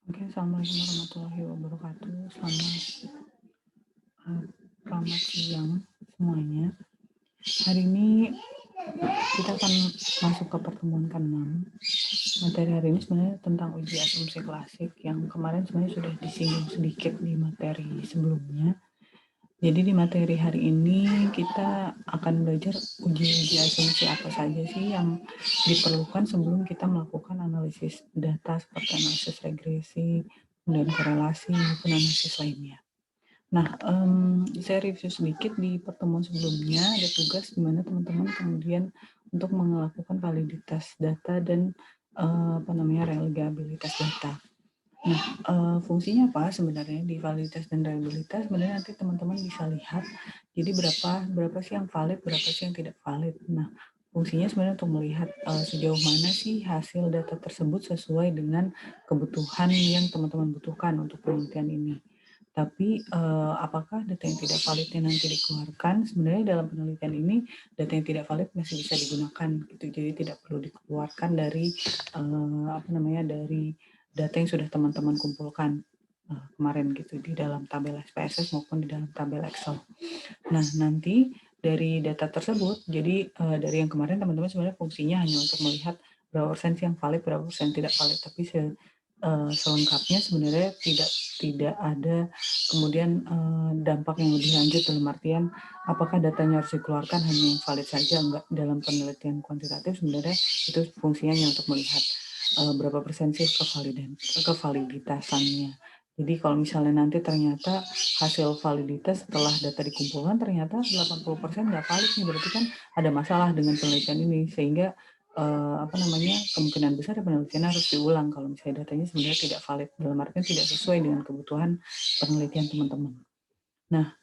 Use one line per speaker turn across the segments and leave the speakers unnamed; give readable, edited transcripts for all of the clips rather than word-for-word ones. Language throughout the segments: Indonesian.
Oke, assalamualaikum warahmatullahi wabarakatuh. Selamat siang semuanya. Hari ini kita akan masuk ke pertemuan ke-6. Materi hari ini sebenarnya tentang uji asumsi klasik yang kemarin sebenarnya sudah disinggung sedikit di materi sebelumnya. Jadi di materi hari ini kita akan belajar uji asumsi apa saja sih yang diperlukan sebelum kita melakukan analisis data seperti analisis regresi, kemudian korelasi, maupun analisis lainnya. Nah, saya review sedikit di pertemuan sebelumnya, ada tugas di mana teman-teman kemudian untuk melakukan validitas data dan reliabilitas data. Nah, fungsinya apa sebenarnya di validitas dan reliabilitas? Sebenarnya nanti teman-teman bisa lihat, jadi berapa sih yang valid, berapa sih yang tidak valid. Nah, fungsinya sebenarnya untuk melihat sejauh mana sih hasil data tersebut sesuai dengan kebutuhan yang teman-teman butuhkan untuk penelitian ini. Tapi apakah data yang tidak validnya nanti dikeluarkan? Sebenarnya dalam penelitian ini data yang tidak valid masih bisa digunakan, gitu. Jadi tidak perlu dikeluarkan dari dari data yang sudah teman-teman kumpulkan kemarin gitu di dalam tabel SPSS maupun di dalam tabel Excel. Nah, nanti dari data tersebut, jadi dari yang kemarin teman-teman sebenarnya fungsinya hanya untuk melihat berapa persen yang valid, berapa persen tidak valid, tapi selengkapnya sebenarnya tidak ada kemudian dampak yang lebih lanjut dalam artian apakah datanya harus dikeluarkan hanya yang valid saja, enggak. Dalam penelitian kuantitatif sebenarnya itu fungsinya hanya untuk melihat berapa persen sih kevaliditasannya. Jadi kalau misalnya nanti ternyata hasil validitas setelah data dikumpulkan ternyata 80% nggak valid nih, berarti kan ada masalah dengan penelitian ini, sehingga kemungkinan besar penelitian harus diulang kalau misalnya datanya sebenarnya tidak valid, dalam artian tidak sesuai dengan kebutuhan penelitian teman-teman. Nah,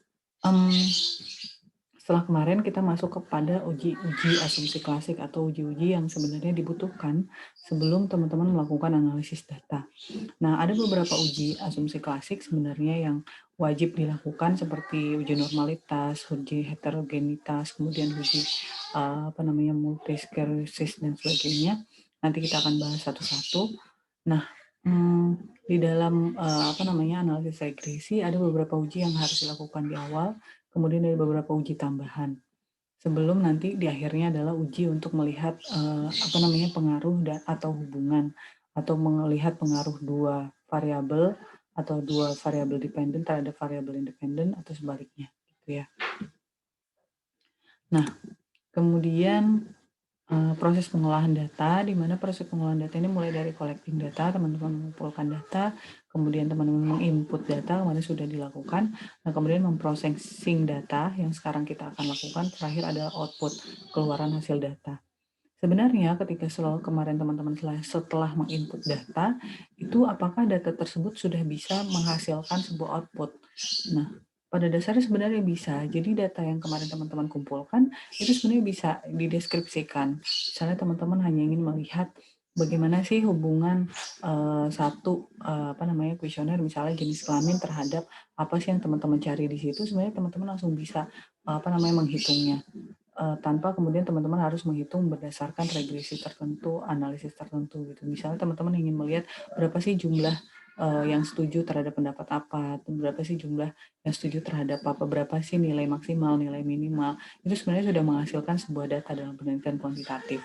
setelah kemarin kita masuk kepada uji asumsi klasik atau uji-uji yang sebenarnya dibutuhkan sebelum teman-teman melakukan analisis data. Nah, ada beberapa uji asumsi klasik sebenarnya yang wajib dilakukan seperti uji normalitas, uji heterogenitas, kemudian uji multisklerosis dan sebagainya. Nanti kita akan bahas satu-satu. Nah, di dalam analisis regresi ada beberapa uji yang harus dilakukan di awal, kemudian ada beberapa uji tambahan. Sebelum nanti di akhirnya adalah uji untuk melihat pengaruh atau hubungan atau melihat pengaruh dua variabel atau dua variabel dependen terhadap variabel independen atau sebaliknya, gitu ya. Nah, kemudian proses pengolahan data, di mana proses pengolahan data ini mulai dari collecting data, teman-teman mengumpulkan data, kemudian teman-teman menginput data, kemarin sudah dilakukan, nah kemudian memprocessing data, yang sekarang kita akan lakukan, terakhir adalah output, keluaran hasil data. Sebenarnya ketika kemarin teman-teman setelah menginput data, itu apakah data tersebut sudah bisa menghasilkan sebuah output? Nah, pada dasarnya sebenarnya bisa. Jadi data yang kemarin teman-teman kumpulkan itu sebenarnya bisa dideskripsikan. Misalnya teman-teman hanya ingin melihat bagaimana sih hubungan kuesioner misalnya jenis kelamin terhadap apa sih yang teman-teman cari di situ, sebenarnya teman-teman langsung bisa menghitungnya tanpa kemudian teman-teman harus menghitung berdasarkan regresi tertentu, analisis tertentu gitu. Misalnya teman-teman ingin melihat berapa sih jumlah yang setuju terhadap pendapat apa, berapa sih jumlah yang setuju terhadap apa, berapa sih nilai maksimal, nilai minimal, itu sebenarnya sudah menghasilkan sebuah data dalam penelitian kuantitatif.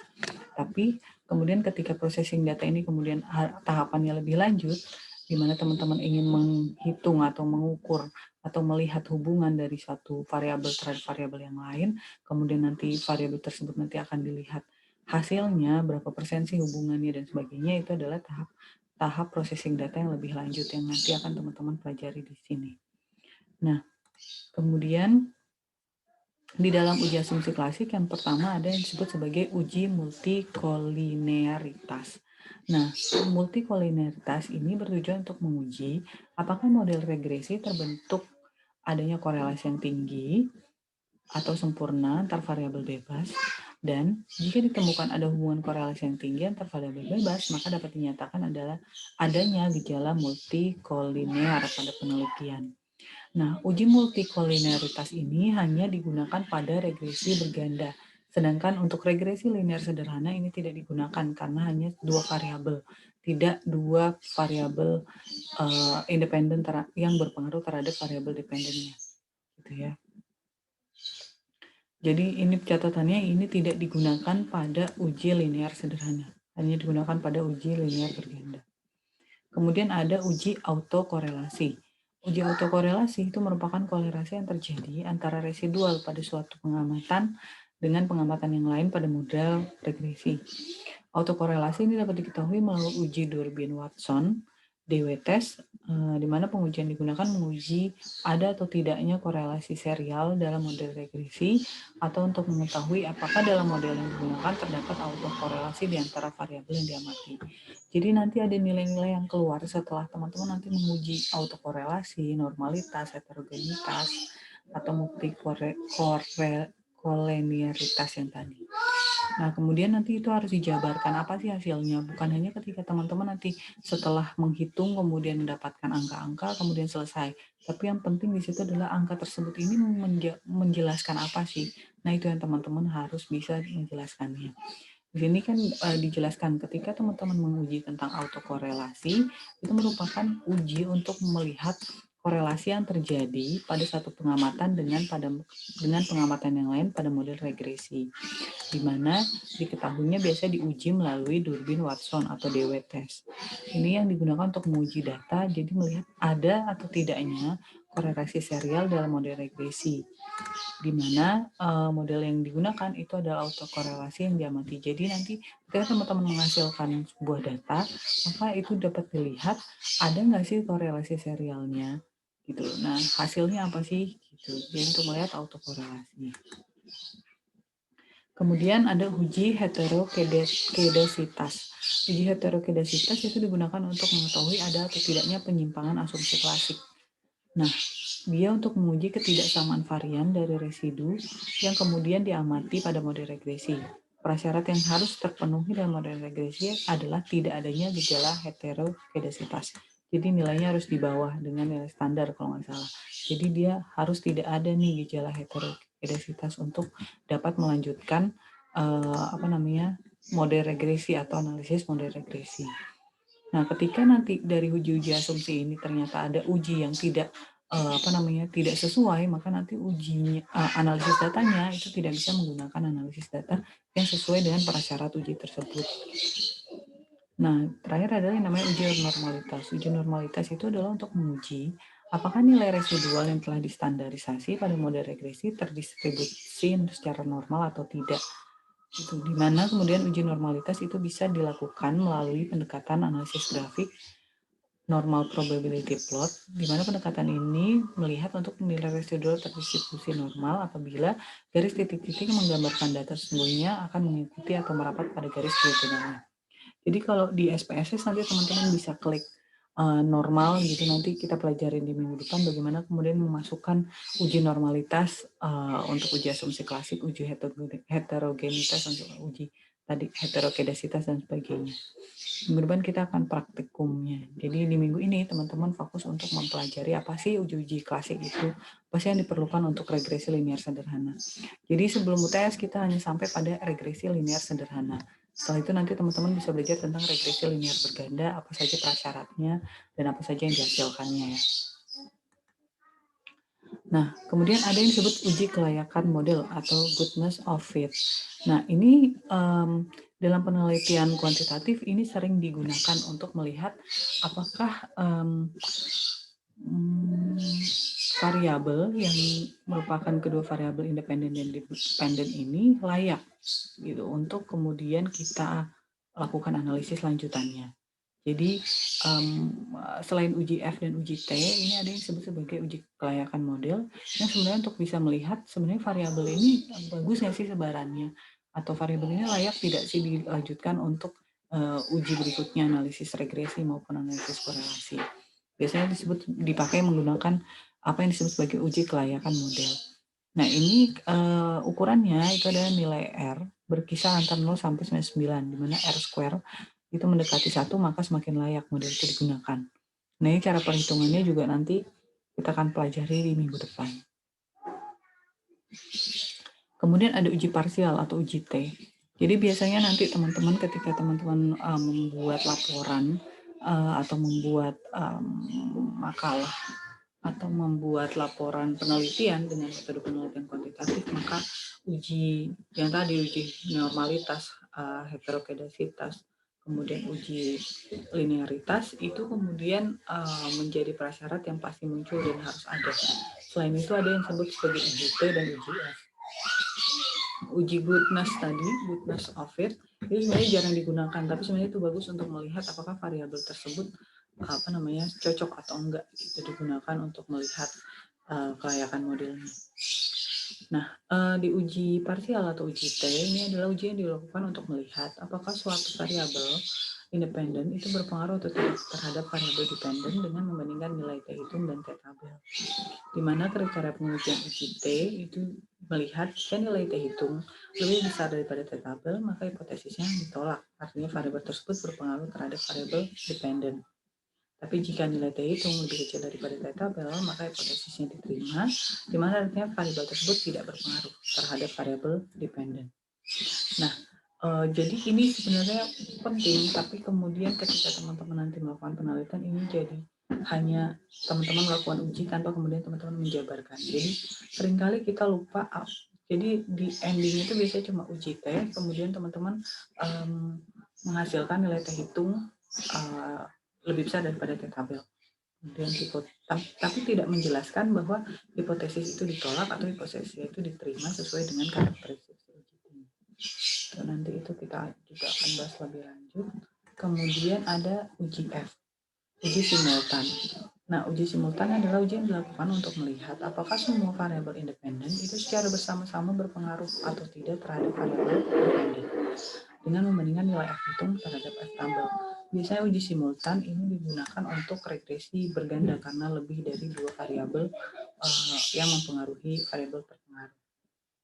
Tapi kemudian ketika processing data ini kemudian tahapannya lebih lanjut, di mana teman-teman ingin menghitung atau mengukur atau melihat hubungan dari suatu variabel terhadap variabel yang lain, kemudian nanti variabel tersebut nanti akan dilihat hasilnya, berapa persen sih hubungannya dan sebagainya, itu adalah tahap processing data yang lebih lanjut yang nanti akan teman-teman pelajari di sini. Nah, kemudian di dalam uji asumsi klasik yang pertama ada yang disebut sebagai uji multikolinearitas. Nah, multikolinearitas ini bertujuan untuk menguji apakah model regresi terbentuk adanya korelasi yang tinggi atau sempurna antar variabel bebas, dan jika ditemukan ada hubungan korelasi yang tinggi antar variabel bebas, maka dapat dinyatakan adalah adanya gejala multikolinear pada penelitian. Nah, uji multikolinearitas ini hanya digunakan pada regresi berganda. Sedangkan untuk regresi linear sederhana ini tidak digunakan karena hanya dua variabel. tidak dua variabel independen yang berpengaruh terhadap variabel dependennya, gitu ya. Jadi ini catatannya, ini tidak digunakan pada uji linear sederhana, hanya digunakan pada uji linear berganda. Kemudian ada uji autokorelasi. Uji autokorelasi itu merupakan kolerasi yang terjadi antara residual pada suatu pengamatan dengan pengamatan yang lain pada model regresi. Autokorelasi ini dapat diketahui melalui uji Durbin-Watson, DW-test, di mana pengujian digunakan menguji ada atau tidaknya korelasi serial dalam model regresi, atau untuk mengetahui apakah dalam model yang digunakan terdapat autokorelasi di antara variabel yang diamati. Jadi nanti ada nilai-nilai yang keluar setelah teman-teman nanti menguji autokorelasi, normalitas, heterogenitas, atau multikoleniaritas yang tadi. Nah, kemudian nanti itu harus dijabarkan apa sih hasilnya. Bukan hanya ketika teman-teman nanti setelah menghitung kemudian mendapatkan angka-angka kemudian selesai. Tapi yang penting di situ adalah angka tersebut ini menjelaskan apa sih. Nah, itu yang teman-teman harus bisa menjelaskannya. Di sini kan dijelaskan ketika teman-teman menguji tentang autokorelasi, itu merupakan uji untuk melihat korelasi yang terjadi pada satu pengamatan dengan pengamatan yang lain pada model regresi, di mana diketahuinya biasa diuji melalui Durbin-Watson atau DW-test. Ini yang digunakan untuk menguji data, jadi melihat ada atau tidaknya korelasi serial dalam model regresi, di mana model yang digunakan itu adalah autokorelasi yang diamati. Jadi nanti ketika teman-teman menghasilkan sebuah data, maka itu dapat dilihat ada nggak sih korelasi serialnya gitu. Nah, hasilnya apa sih gitu. Jadi untuk melihat autokorelasi. Kemudian ada uji heterokedasitas. Uji heterokedasitas itu digunakan untuk mengetahui ada atau tidaknya penyimpangan asumsi klasik. Nah, dia untuk menguji ketidaksamaan varian dari residu yang kemudian diamati pada model regresi. Prasyarat yang harus terpenuhi dalam model regresi adalah tidak adanya gejala heterokedasitas. Jadi nilainya harus di bawah dengan nilai standar kalau nggak salah. Jadi dia harus tidak ada nih gejala heterokedasitas untuk dapat melanjutkan model regresi atau analisis model regresi. Nah, ketika nanti dari uji-uji asumsi ini ternyata ada uji yang tidak tidak sesuai, maka nanti ujinya analisis datanya itu tidak bisa menggunakan analisis data yang sesuai dengan prasyarat uji tersebut. Nah, terakhir adalah yang namanya uji normalitas. Uji normalitas itu adalah untuk menguji apakah nilai residual yang telah distandarisasi pada model regresi terdistribusi secara normal atau tidak. Itu di mana kemudian uji normalitas itu bisa dilakukan melalui pendekatan analisis grafik normal probability plot, di mana pendekatan ini melihat untuk nilai residual terdistribusi normal apabila garis titik-titik menggambarkan data sesungguhnya akan mengikuti atau merapat pada garis diagonalnya. Jadi kalau di SPSS nanti teman-teman bisa klik normal gitu, nanti kita pelajarin di minggu depan bagaimana kemudian memasukkan uji normalitas untuk uji asumsi klasik, uji heterogenitas untuk uji tadi heterokedasitas dan sebagainya. Minggu depan kita akan praktikumnya. Jadi di minggu ini teman-teman fokus untuk mempelajari apa sih uji-uji klasik itu, apa sih yang diperlukan untuk regresi linear sederhana. Jadi sebelum UTS kita hanya sampai pada regresi linear sederhana. Setelah itu nanti teman-teman bisa belajar tentang regresi linear berganda, apa saja prasyaratnya, dan apa saja yang dihasilkannya ya. Nah, kemudian ada yang disebut uji kelayakan model atau goodness of fit. Nah, ini dalam penelitian kuantitatif ini sering digunakan untuk melihat apakah variabel yang merupakan kedua variabel independen dan dependen ini layak gitu untuk kemudian kita lakukan analisis lanjutannya. Jadi selain uji F dan uji T, ini ada yang disebut sebagai uji kelayakan model yang sebenarnya untuk bisa melihat sebenarnya variabel ini bagus nggak sih sebarannya, atau variabel ini layak tidak sih dilanjutkan untuk uji berikutnya, analisis regresi maupun analisis korelasi. Biasanya dipakai menggunakan apa yang disebut sebagai uji kelayakan model. Nah, ini ukurannya itu adalah nilai R berkisar antara 0 sampai 99, di mana R square itu mendekati 1, maka semakin layak model itu digunakan. Nah, ini cara perhitungannya juga nanti kita akan pelajari di minggu depan. Kemudian ada uji parsial atau uji T. Jadi biasanya nanti teman-teman ketika teman-teman membuat laporan atau membuat makalah atau membuat laporan penelitian dengan metode penelitian kuantitatif, maka uji yang tadi, uji normalitas, heterokedasitas, kemudian uji linearitas, itu kemudian menjadi prasyarat yang pasti muncul dan harus ada. Selain itu ada yang disebut sebagai uji T dan uji F. Uji goodness tadi, goodness of it, itu sebenarnya jarang digunakan, tapi sebenarnya itu bagus untuk melihat apakah variabel tersebut cocok atau enggak, itu digunakan untuk melihat kelayakan modelnya. Nah, di uji parsial atau uji T ini adalah uji yang dilakukan untuk melihat apakah suatu variabel independen itu berpengaruh atau tidak terhadap variabel dependen dengan membandingkan nilai T hitung dan T tabel. Di mana kriteria pengujian uji T itu melihat jika nilai T hitung lebih besar daripada T tabel, maka hipotesisnya ditolak. Artinya variabel tersebut berpengaruh terhadap variabel dependen. Tapi jika nilai T hitung lebih kecil daripada T tabel, maka hipotesisnya diterima, di mana artinya variabel tersebut tidak berpengaruh terhadap variabel dependen. Nah, jadi ini sebenarnya penting, tapi kemudian ketika teman-teman nanti melakukan penelitian, ini jadi hanya teman-teman melakukan uji tanpa kemudian teman-teman menjabarkan. Jadi seringkali kita lupa, jadi di ending itu biasanya cuma uji T, kemudian teman-teman menghasilkan nilai T hitung lebih besar daripada T tabel. Kemudian tapi tidak menjelaskan bahwa hipotesis itu ditolak atau hipotesis itu diterima sesuai dengan karakteristik uji T. Nanti itu kita juga akan bahas lebih lanjut. Kemudian ada uji F, uji simultan. Nah, uji simultan adalah uji yang dilakukan untuk melihat apakah semua variabel independen itu secara bersama-sama berpengaruh atau tidak terhadap variabel dependen dengan membandingkan nilai F hitung terhadap F tabel. Biasanya uji simultan ini digunakan untuk regresi berganda karena lebih dari dua variabel yang mempengaruhi variabel terpengaruh.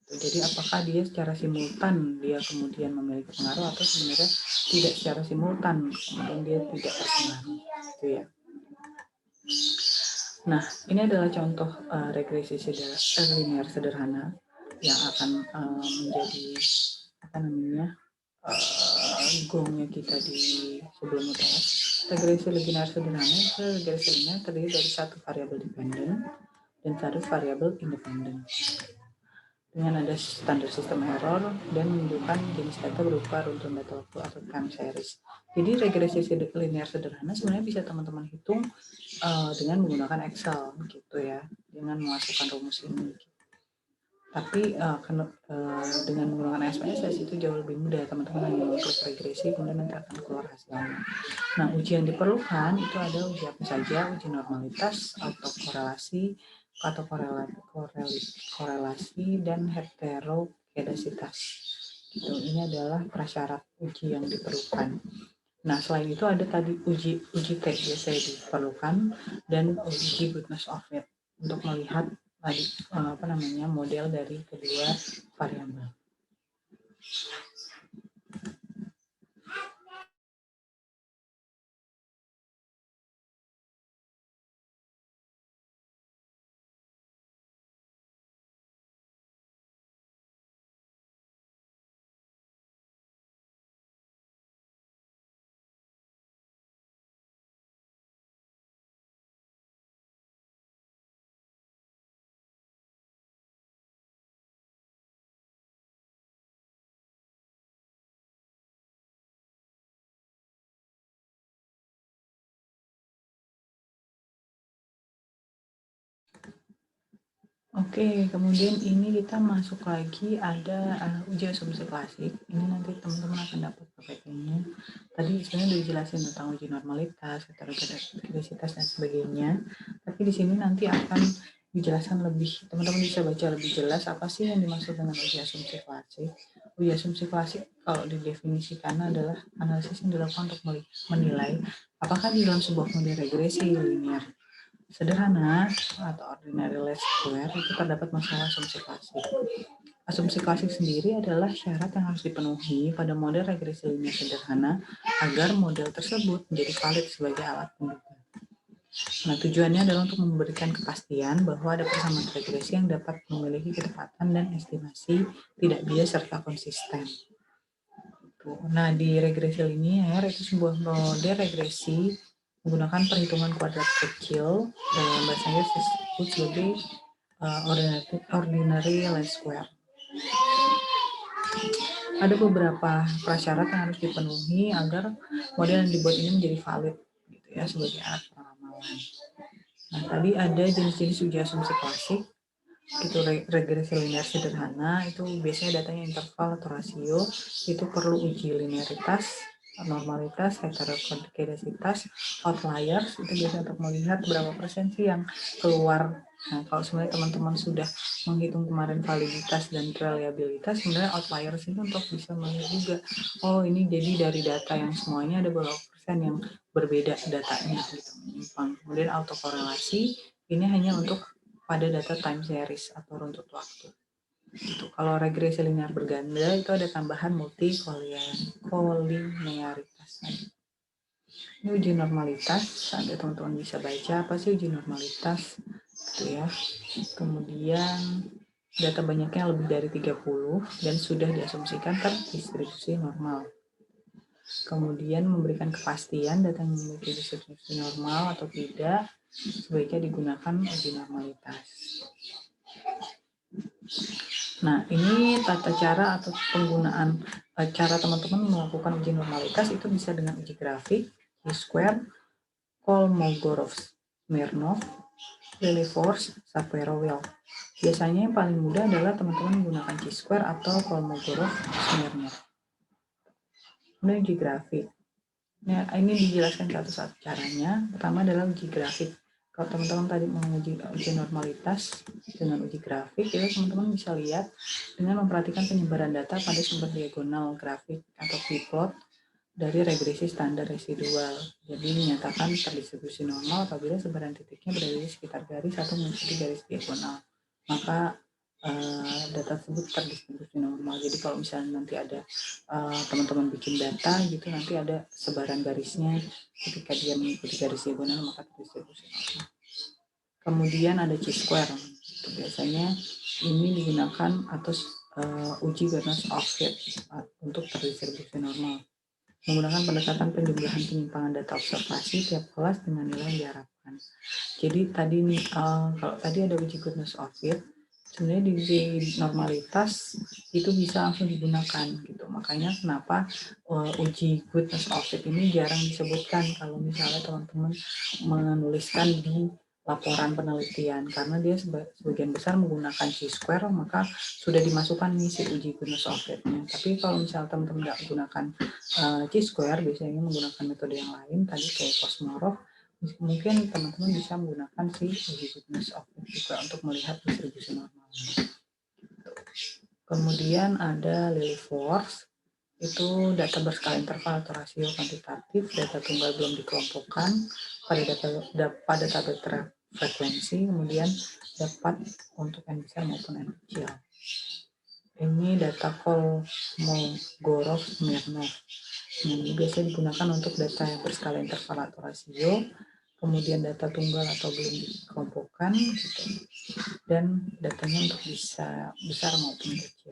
Jadi apakah dia secara simultan dia kemudian memiliki pengaruh atau sebenarnya tidak secara simultan kemudian dia tidak terpengaruh, gitu ya. Nah, ini adalah contoh regresi linear sederhana yang akan menjadi gongnya kita di sebelum UTS. Regresi linear sederhana itu regresi linear terdiri dari satu variabel dependen dan satu variabel independen. Dengan ada standar sistem error dan menunjukkan jenis data berupa runtun data waktu atau time series. Jadi regresi linear sederhana sebenarnya bisa teman-teman hitung dengan menggunakan Excel gitu ya, dengan memasukkan rumus ini. Tapi dengan menggunakan SPSS itu jauh lebih mudah, teman-teman hanya mengklik regresi kemudian nanti akan keluar hasilnya. Nah, uji yang diperlukan itu ada uji apa saja, uji normalitas, autokorelasi, atau korelasi dan heterokedasitas. Gitu. Ini adalah prasyarat uji yang diperlukan. Nah, selain itu ada tadi uji T biasanya diperlukan dan uji goodness of it untuk melihat model dari kedua variabel. Oke, kemudian ini kita masuk lagi ada uji asumsi klasik. Ini nanti teman-teman akan dapat PPT-nya. Tadi sebenarnya udah dijelasin tentang uji normalitas, heterokedasitas dan sebagainya. Tapi di sini nanti akan dijelaskan lebih, teman-teman bisa baca lebih jelas apa sih yang dimaksud dengan uji asumsi klasik. Uji asumsi klasik kalau didefinisikan adalah analisis yang dilakukan untuk menilai apakah di dalam sebuah model regresi linear sederhana atau ordinary least square itu terdapat masalah asumsi klasik. Asumsi klasik sendiri adalah syarat yang harus dipenuhi pada model regresi linear sederhana agar model tersebut menjadi valid sebagai alat penduga. Nah, tujuannya adalah untuk memberikan kepastian bahwa ada persamaan regresi yang dapat memiliki ketepatan dan estimasi tidak bias serta konsisten. Nah, di regresi linier itu sebuah model regresi menggunakan perhitungan kuadrat kecil, dalam bahasa Inggris disebut sebagai ordinary least square. Ada beberapa prasyarat yang harus dipenuhi agar model yang dibuat ini menjadi valid gitu ya sebagai alat peramalan. Nah, tadi ada jenis-jenis uji asumsi klasik, itu regresi linear sederhana, itu biasanya datanya interval atau rasio, itu perlu uji linearitas, normalitas, heterokodisitas, outliers, itu biasanya untuk melihat berapa persen sih yang keluar. Nah, kalau sebenarnya teman-teman sudah menghitung kemarin validitas dan reliabilitas, sebenarnya outliers itu untuk bisa melihat juga, oh ini jadi dari data yang semuanya ada berapa persen yang berbeda datanya, gitu, menyimpang. Kemudian autokorelasi, ini hanya untuk pada data time series atau runtut waktu. Gitu. Kalau regresi linear berganda itu ada tambahan multi kolinearitas. Ini uji normalitas, ada teman-teman bisa baca apa sih uji normalitas gitu ya. Kemudian data banyaknya lebih dari 30 dan sudah diasumsikan terdistribusi normal. Kemudian memberikan kepastian data yang memiliki distribusi normal atau tidak, sebaiknya digunakan uji normalitas. Nah, ini tata cara atau penggunaan cara teman-teman melakukan uji normalitas itu bisa dengan uji grafik, T-square, Kolmogorov-Smirnov, Lilliefors, Shapiro-Wilk. Biasanya yang paling mudah adalah teman-teman menggunakan T-square atau Kolmogorov-Smirnov. Kemudian uji grafik. Nah, ini dijelaskan satu-satu caranya. Pertama adalah uji grafik. Kalau teman-teman tadi menguji uji normalitas dengan uji grafik, itu teman-teman bisa lihat dengan memperhatikan penyebaran data pada sumber diagonal grafik atau p-plot dari regresi standar residual. Jadi menyatakan terdistribusi normal apabila sebaran titiknya berada di sekitar garis atau mengikuti garis diagonal. Maka data tersebut terdistribusi normal. Jadi kalau misalnya nanti ada teman-teman bikin data gitu, nanti ada sebaran garisnya ketika dia mengikuti garis diagonal maka terdistribusi normal. Kemudian ada chi-square. Itu biasanya ini digunakan atau uji goodness of fit untuk terdistribusi normal. Menggunakan pendekatan penjumlahan penyimpangan data observasi tiap kelas dengan nilai yang diharapkan. Jadi tadi nih kalau tadi ada uji goodness of fit, sebenarnya di normalitas itu bisa langsung digunakan gitu. Makanya kenapa uji goodness of fit ini jarang disebutkan kalau misalnya teman-teman menuliskan di laporan penelitian, karena dia sebagian besar menggunakan chi-square, maka sudah dimasukkan nih si uji goodness of fit-nya. Tapi kalau misalnya teman-teman nggak menggunakan chi-square, biasanya menggunakan metode yang lain tadi kayak Komarov, mungkin teman-teman bisa menggunakan si uji goodness of fit juga untuk melihat distribusi normal. Kemudian ada Lilliefors, itu data berskala interval atau rasio kuantitatif, data tunggal belum dikelompokkan pada tabel frekuensi, kemudian dapat untuk n besar maupun n kecil. Ini data Kolmogorov-Smirnov. Ini biasanya digunakan untuk data yang berskala interval atau rasio, kemudian data tunggal atau belum dikelompokkan, gitu. Dan datanya untuk bisa besar maupun kecil.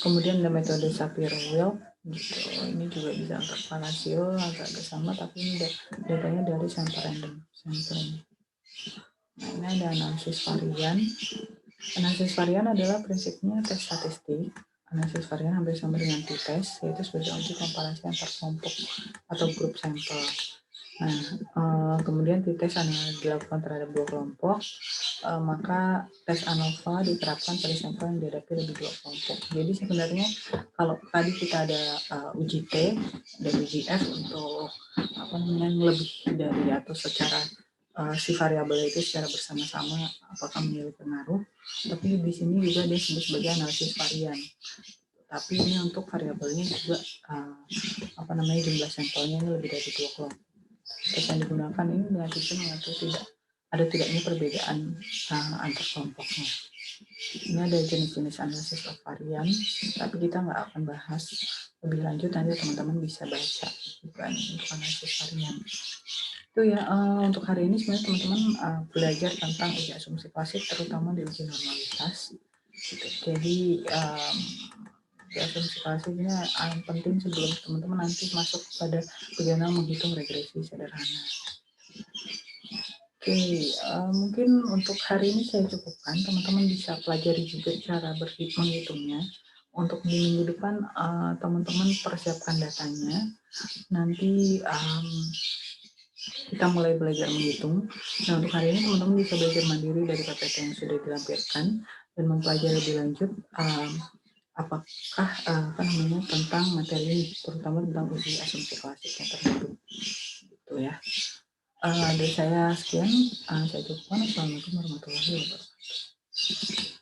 Kemudian ada metode Shapiro-Wilk, gitu. Ini juga bisa untuk rasio agak sama, tapi ini datanya dari sampel random sampling. Nah, ini ada analisis varian. Analisis varian adalah prinsipnya tes statistik. Analisis varian hampir sama dengan t-test, yaitu sebagai uji komparasi antar kelompok atau grup sampel. Nah, kemudian t-test dilakukan terhadap dua kelompok, maka tes ANOVA diterapkan pada sampel yang dihadapi lebih dua kelompok. Jadi sebenarnya kalau tadi kita ada uji T dan uji F untuk lebih dari atau secara si variabel itu secara bersama-sama apakah memiliki pengaruh, tapi di sini juga dia disebut sebagai analisis varian. Tapi ini untuk variabelnya juga jumlah sampelnya ini lebih dari dua kelompok. Tes yang digunakan ini dengan tujuan mengatur tidaknya perbedaan antar kelompoknya. Ini ada jenis-jenis analisis of varian, tapi kita nggak akan bahas lebih lanjut, nanti teman-teman bisa baca juga untuk analisis varian. Itu ya untuk hari ini sebenarnya teman-teman belajar tentang uji asumsi klasik, terutama di uji normalitas. Jadi asumsi klasiknya yang penting sebelum teman-teman nanti masuk pada bagaimana menghitung regresi sederhana. Oke, mungkin untuk hari ini saya cukupkan. Teman-teman bisa pelajari juga cara menghitungnya. Untuk di minggu depan, teman-teman persiapkan datanya. Nanti kita mulai belajar menghitung. Nah, untuk hari ini teman-teman bisa belajar mandiri dari PPT yang sudah dilampirkan dan mempelajari lebih lanjut apakah tentang materi ini, terutama tentang uji asumsi klasik yang terbentuk. Gitu ya. Dari saya sekian, saya cukupkan. Assalamualaikum warahmatullahi wabarakatuh.